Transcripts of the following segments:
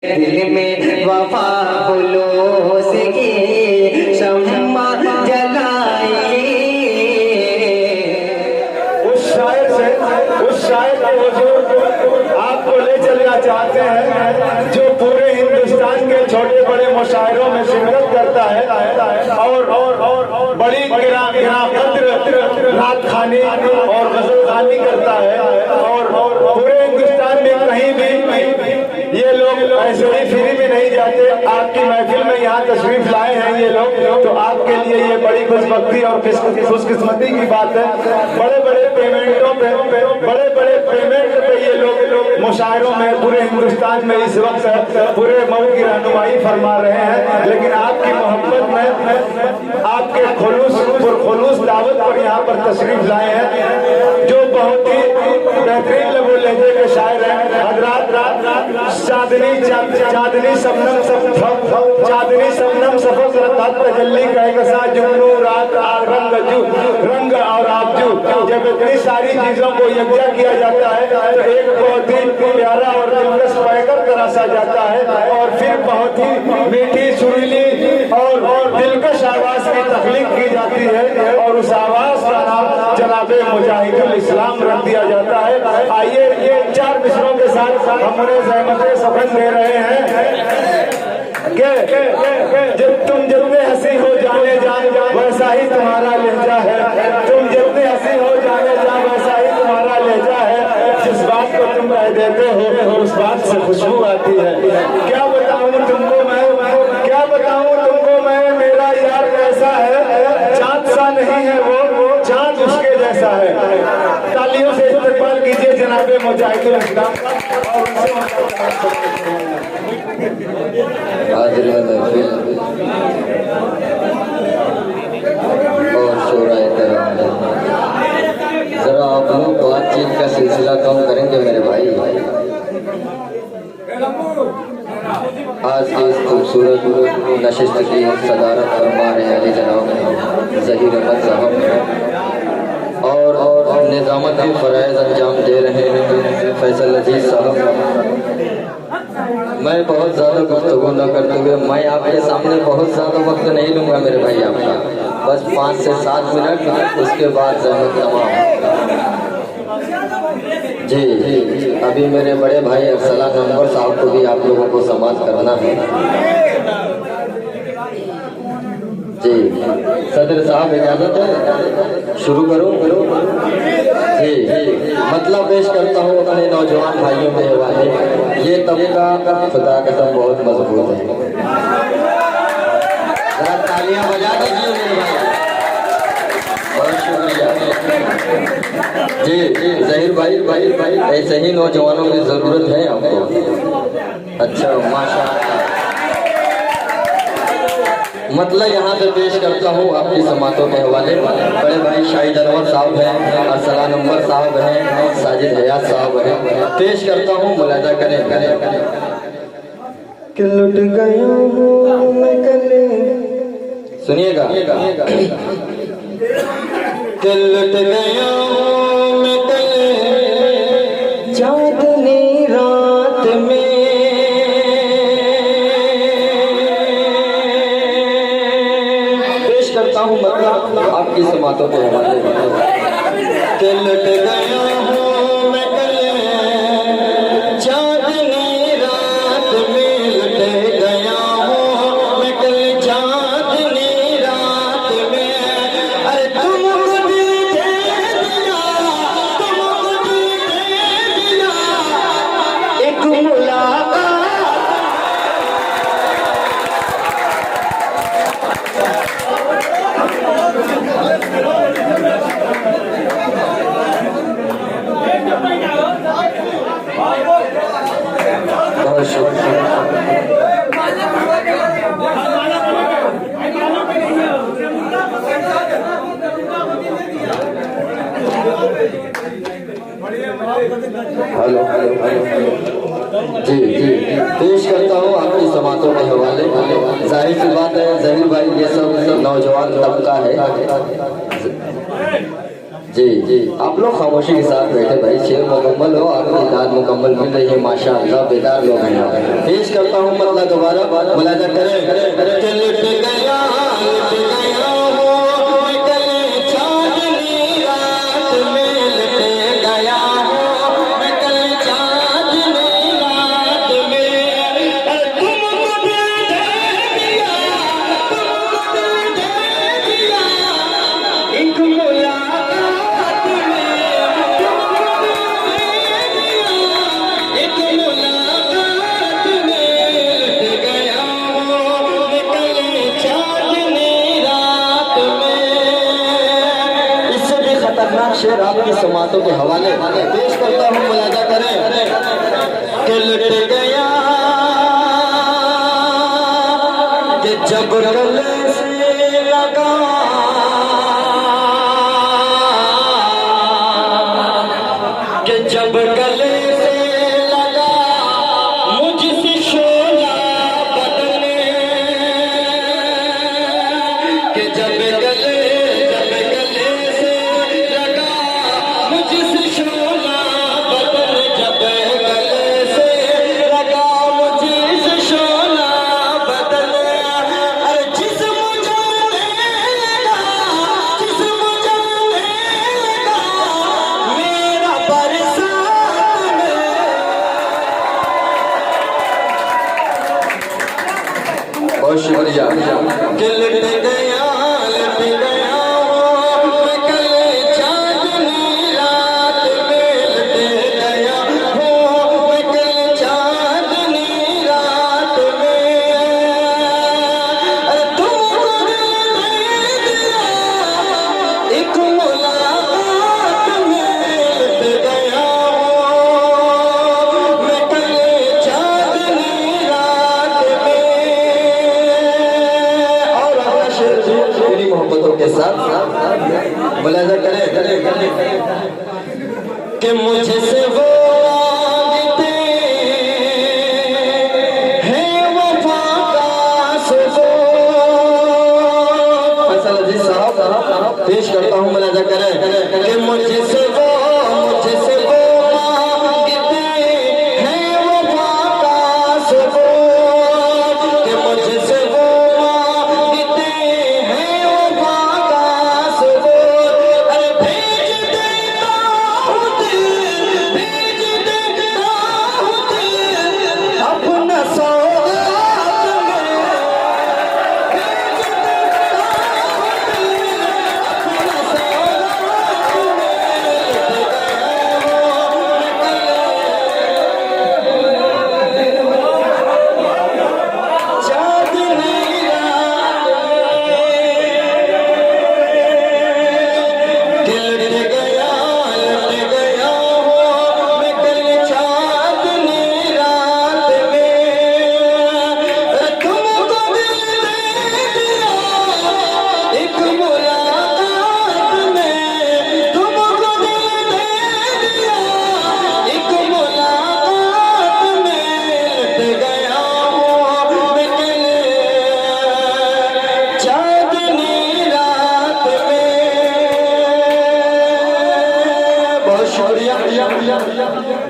दिल में वफा खुलूस की शम्मा जलाई। उस शायर के हुजूर आपको ले चलना चाहते हैं जो पूरे हिंदुस्तान के छोटे बड़े मुशायरों में शिरकत करता है और बड़ी रात खानी और गजल खानी करता है और पूरे हिंदुस्तान में कहीं भी ये लोग ऐसे ही फ्री में नहीं जाते। आपकी महफिल में यहाँ तशरीफ लाए हैं ये लोग, तो आपके लिए ये बड़ी खुशबख्ती और खुशकिस्मती की बात है। बड़े बड़े पेमेंट पे ये लोग मुशायरों में पूरे हिंदुस्तान में इस वक्त पूरे मऊ की रहनुमाई फरमा रहे हैं, लेकिन आपकी मोहब्बत में आपके खुलूस दावत पर यहाँ पर तशरीफ लाए हैं जो बहुत ही बेहतरीन लबो लहजे के शायर हैं। हजरात चांदनी सबनम सफर रत तजल्ली कहेगा सा जुगनू रात रंग और आबजू। जब इतनी सारी चीजों को यकजा किया जाता है तो एक बहुत ही प्यारा और दिलकश पैकर तराशा जाता है और फिर बहुत ही मीठी सुरीली और दिलकश आवाज की तख्लीक की जाती है और उस आवाज का नाम जनाबे मुजाहिदुल इस्लाम रख दिया जाता है। आइए ये चार मिसरों के साथ हम उन्हें ज़हमत सफर दे रहे हैं जब तुम जितने हंसी हो जाने वैसा ही तुम्हारा लहजा है। तुम जितने हंसी हो जाने वैसा ही तुम्हारा लहजा है। जिस बात को तुम कह देते हो उस बात से खुशबू आती है। क्या बताऊं तुमको मैं मेरा यार कैसा है। चाँद सा नहीं है वो चाँद उसके जैसा है। तालियों से इस्तेमाल कीजिए जनाबे मुजाहिदुल इस्लाम और जरा आप लोग बातचीत का सिलसिला कम करेंगे मेरे भाई। आज इस खूबसूरत नशिस्त की सदारत फरमा रहे हैं अली जनाब ज़हीर अहमद साहब और निज़ामत की फ़राइज़ अंजाम दे रहे हैं फैसल अजीज़ साहब। मैं बहुत ज़्यादा गुफ्तगू न करते हुए मैं आपके सामने बहुत ज़्यादा वक्त नहीं लूँगा मेरे भाई आपका, बस 5 से 7 मिनट, उसके बाद ज़हमत तमाम। जी अभी मेरे बड़े भाई अफसलान नंबर साहब को भी आप लोगों को समाप्त करना है। जी सदर साहब इजाज़त है, शुरू करो। जी मतलब पेश करता हूँ अपने नौजवान भाइयों के हवाले। ये तबका खुदा कसम बहुत मजबूत है, जरा तालियां बजा दीजिए मेरे भाई, बहुत शुक्रिया। जी ज़हीर भाई ऐसे ही नौजवानों की ज़रूरत है आपको। अच्छा माशाअल्लाह। मतलब यहाँ से पेश करता हूँ आपकी समातों के हवाले। बड़े भाई शाहिद अनवर साहब हैं, अरसलान नंबर साहब हैं, साजिद हयात साहब हैं। पेश करता हूँ, मुलाजा करें। कि लुट गया हूँ मैं कले, सुनिएगा। कि लुट गया हूँ मैं कले चांदनी रात में, मतलब आपकी समातों के हवाले। कि लुट गया हूँ मैं कल चांदनी रात में, लुट गया हूँ मैं कल चांदनी रात में। अरे तुमको दिल दे दिया, एक मुलाकात हेलो जी पेश करता हूँ आपकी समातों के हवाले। जाहिर सी बात है ज़हीर भाई ये सब नौजवान तबका है। जी आप लोग खामोशी के साथ बैठे भाई, शेर मुकम्मल हो, आपकी दाद मुकम्मल मिल रही है माशाअल्लाह, बेदार लोग हैं यहाँ। पेश करता हूँ मतलब दोबारा मुलाजा करें। शेर आपकी समातों के हवाले पेश करता हूँ, मुलाजा करें। कि लुट गया कि जब गले से लगा, कि जब गले से लगा मुझसे शोला बदले, कि जब गले बहुत शुक्रिया। कि लुट गया मैं कल चांदनी रात में, लुट गया हूँ मैं कल चांदनी रात में, तुमको दे दिया एक मुलाकात में, लुट गया हूँ मैं कल चांदनी रात में। मेरी मोहब्बतों के साथ मुलाजा करें कि मुझसे वो मांगते हैं वफा का सुकून। फैसल अजीज साहब पेश करता हूँ, मुलाजा करें कि मुझसे वो मांगते हैं वफा का सुकून, कि मुझसे वो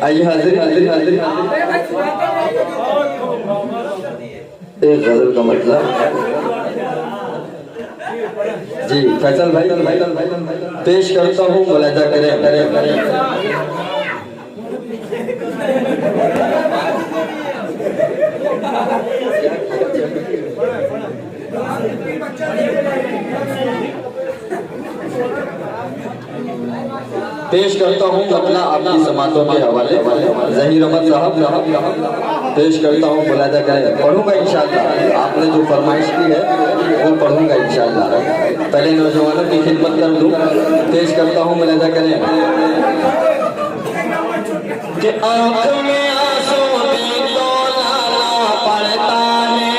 आइए हाजिर एक गजल का मतलब जी फैसल भाई पेश करता हूँ, मुलाजा करें। पेश करता हूँ अपना आपकी समातों के हवाले ज़हीर अहमद साहब पेश करता हूँ, मुलाजा करें। पढ़ूंगा इंशाअल्लाह, आपने जो फरमाइश की है वो पढ़ूंगा इंशाअल्लाह। पहले नौजवानों की खिदमत कर दूँ, पेश करता हूँ, मुलाजा करें। कि आँख में आंसू भी तो लाना पड़ता है।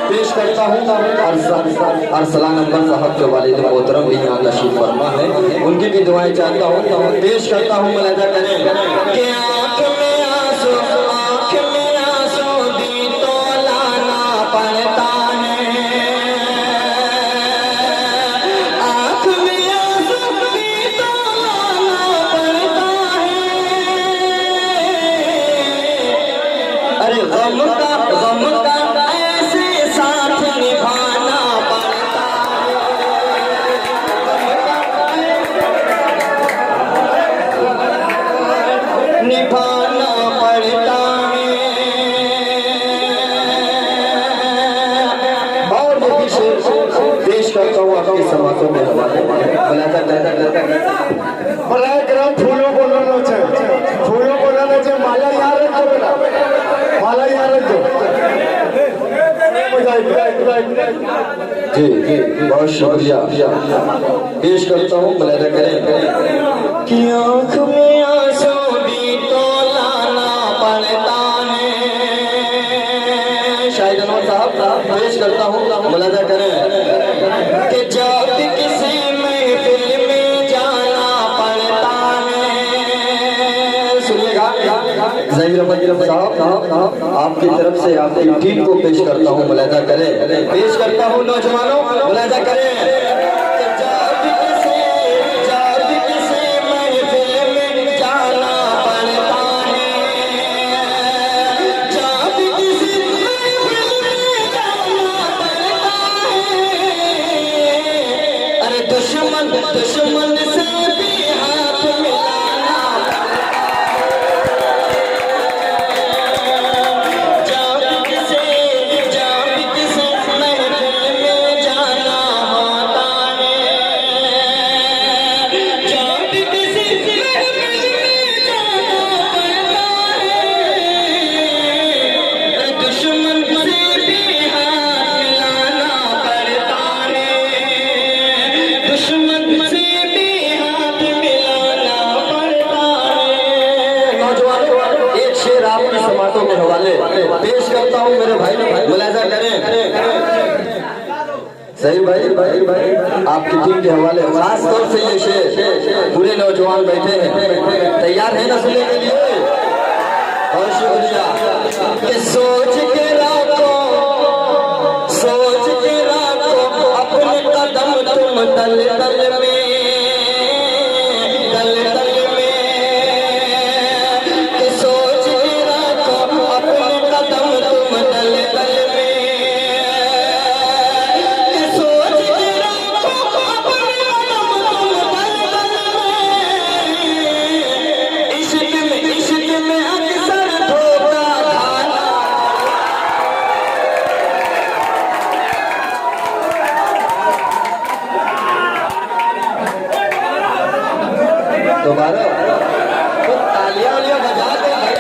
पेश करता हूँ अरसलान अकबर साहब के वालिद मोहतरम भी यहाँ तशरीफ फरमा है, उनकी भी दुआएं चाहता हूँ। पेश करता हूँ, मुलाजा करें कि आँख में आंसू भी तो लाना पड़ता है। गम का ऐसे साथ निभाना पड़ता है, निभाना पड़ता है। और वो भी पेश करता हूँ आपके समाजों में हमारे बनाए क्रम फूलों को न नोचे, फूलों को न नोचे, माला यहाँ रख दो बेटा, माला यहाँ रख दो। जी जी बहुत शुक्रिया पेश करता हूँ, मुलाहिजा करें कि आँख में आंसू भी तो लाना पड़ता है। शाहिद अनवर साहब पेश करता हूँ, मुलाहिजा करें कि जब किसी महफिल में जाना पड़ता है। सुनिएगा ज़हीर अहमद साहब आपकी तरफ से आपकी टीम को पेश करता हूँ, मुलाहिजा करें। पेश करता हूँ नौजवानों, मुलाहिजा करें कि जब किसी महफिल में जाना पड़ता है, जब किसी महफिल में जाना पड़ता है, अरे दुश्मन से भी हाथ मिलाना जब किसी महफिल में जाना होता है, जब किसी महफिल में जाना पड़ता है, दुश्मन से भी हाथ मिलाना पड़ता है, दुश्मन से भी हाथ मिलाना पड़ता है। नौजवानों एक शेर आपकी समातों के हवाले पेश करता हूँ मेरे भाई, मुलाहिजा करें सही भाई आपकी टीम के हवाले खास तौर से ये शेर पूरे नौजवान बैठे हैं, तैयार है ना सुनने के लिए? बहुत शुक्रिया। कि सोच के रखो अपने कदम तुम दल दल में कि सोच के रखो अपने कदम तुम दल दल में, कि सोच के रखो अपने कदम तुम दल दल में। इश्क में अक्सर धोखा खाना दोबारा तो तालियां बजा दो भाई।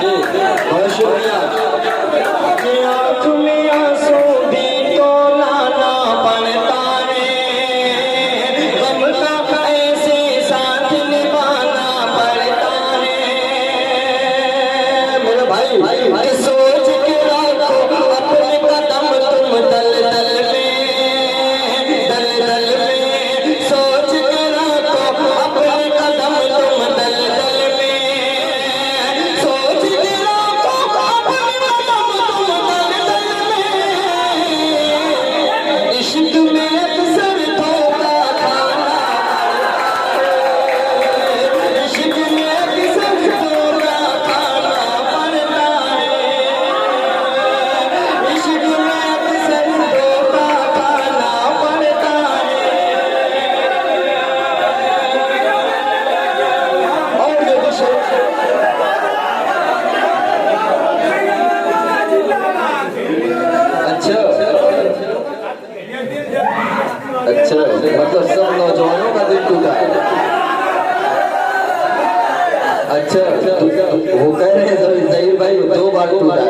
जी बहुत शुक्रिया। कि आँख में आंसू भी तो लाना पड़ता है, गम का ऐसे साथ निभाना पड़ता है। मेरे भाई कि सोच के रखो अपने कदम तुम दल दल में, सोच के रखो अपने कदम तुम दल दल में, सोच के रखो अपने कदम तुम दल दल में। इश्क में अक्सर धोखा खाना, इश्क में अक्सर धोखा खाना पड़ता है, इश्क में अक्सर धोखा खाना पड़ता है। और ये भी अच्छा मतलब सब नौजवानों का दिल टूटा है। अच्छा वो कह रहे हैं ज़हीर भाई 2 बार टूटा है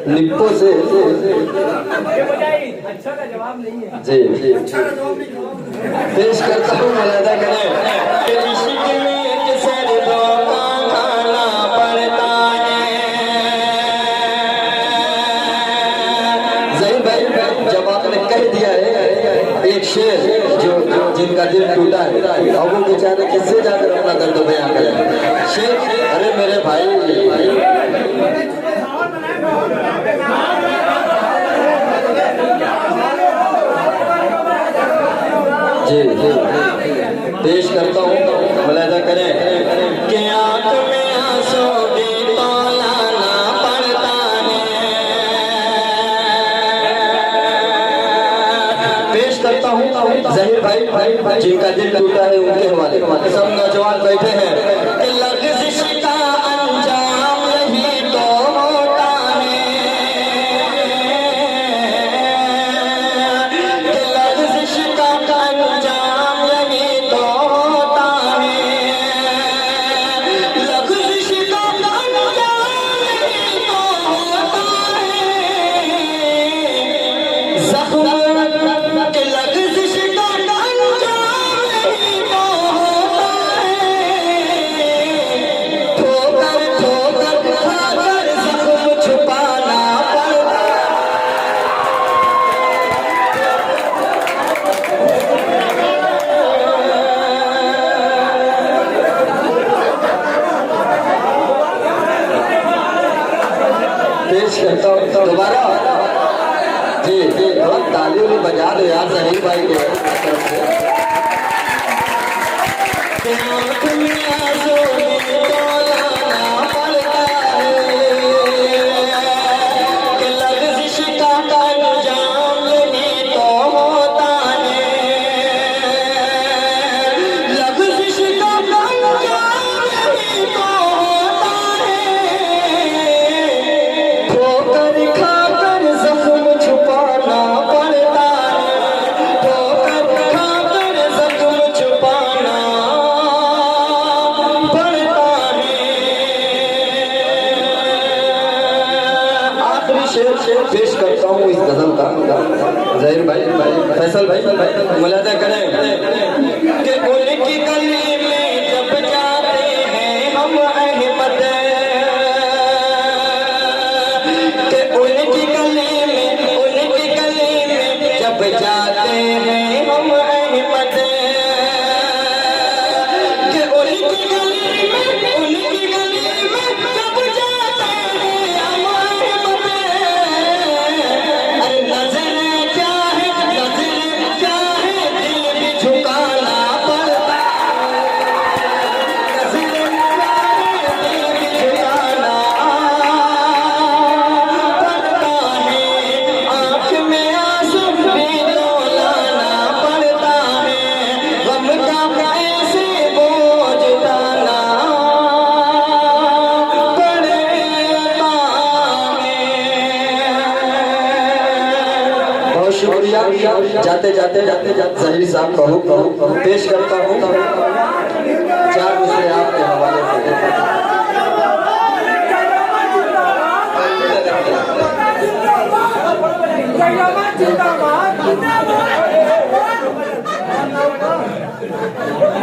निप्पो से। अच्छा का जवाब नहीं है। जी पेश करता हूँ, मुलाहिजा करें कि इश्क में अक्सर धोखा खाना पड़ता है। ज़हीर भाई जब आपने कह दिया है एक शेर जो जिनका दिल टूटा है, अब वो बेचारे किससे जाकर अपना दर्द बयां करें? शेर अरे मेरे भाई जी जी पेश करता हूँ, मुलाहिजा करें कि आँख में आंसू भी तौलाना पड़ता है। पेश करता हूँ ज़हीर भाई जिनका दिल टूटा है उनके हवाले। सब नौजवान बैठे हैं। कि लग़्ज़िश का अंजाम यही तो होता है। कि लग़्ज़िश का अंजाम यही तो होता है। लग़्ज़िश का अंजाम यही तो होता है। ज़ख्म के लग़्ज़िश का अंजाम यही तो होता है। ठोकर ठोकर खाकर ज़ख्म छुपाना पड़ता है। पेश करता हूँ दोबारा। जी जी थोड़ा ताली उली बजा दो यार ज़हीर भाई के तरफ से। कि आँख में आंसू भी तौलाना पड़ता है। कि लग़्ज़िश का अंजाम यही तो होता है। लग़्ज़िश का अंजाम यही तो होता है। ठोकर खाकर ज़ख्म छुपाना पड़ता है। ठोकर खाकर ज़ख्म छुपाना पड़ता है। आखिरी शेर पेश करता हूँ इस गजल का। ज़हीर भाई फैसल भाई मुलाहिजा करें कि उनकी गली में जब जाते हैं हम अहमद। कि उनकी गली में जब जाते हैं हम अहमद। कि उनकी गली में जब जाते हैं हम अहमद। अरे नजर क्या है दिल भी झुकाना पड़ता है। नजर क्या है दिल भी झुकाना पड़ता है। आँख में आंसू भी तौलाना पड़ता है। गम का कैसे बोझ उठाना पड़ता है। बहुत शुक्रिया। जाते जाते ज़हीर साहब का हुक्म पेश करता हूँ। 4 मिसरे आपके हवाले से।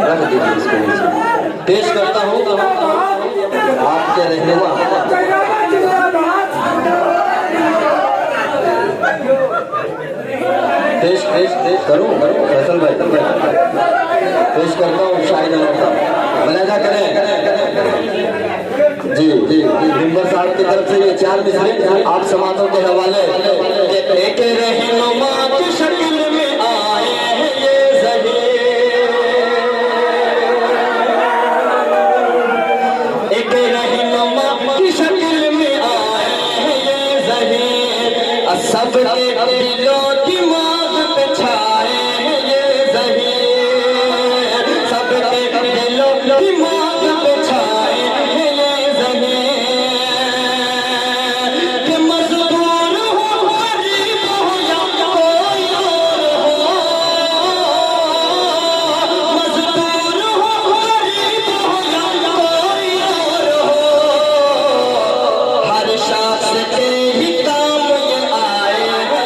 रख दीजिए इसको नीचे। पेश करता हूँ आपके रहनुमा पेश करूँ फैसल भाई पेश करता हूँ शाहिद अनवर साहब। मुलाहिजा करें जी जी मेंबर साहब की तरफ से ये 4 मिसरे आप समातों के हवाले। एक रहनुमा की शक्ल में आए हैं ये ज़हीर। एक रहनुमा की शक्ल में आए हैं ये ज़हीर। सबके दिलों दिमाग पे छाए हैं ये ज़हीर। सबके दिलों दिमाग पे छाए हैं ये ज़हीर। कि मजबूर हो गरीब हो या कोई और हो। मजबूर हो गरीब हो या कोई और हो। हर शख्स के ही काम ये आए हैं।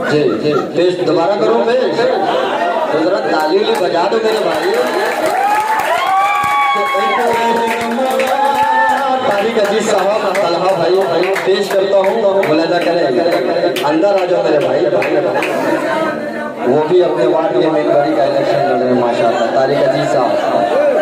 जी जी पेश दोबारा करूँ पेश तो जरा ताली ताली बजा दो मेरे भाई। तारिक अजीज साहब तलहा भाई पेश करता हूँ, मुलाजा करें। अंदर आ जाओ मेरे भाई। वो भी अपने वार्ड के मेंबरी का इलेक्शन लड़ रहे हैं माशाल्लाह। तारिक अजीज साहब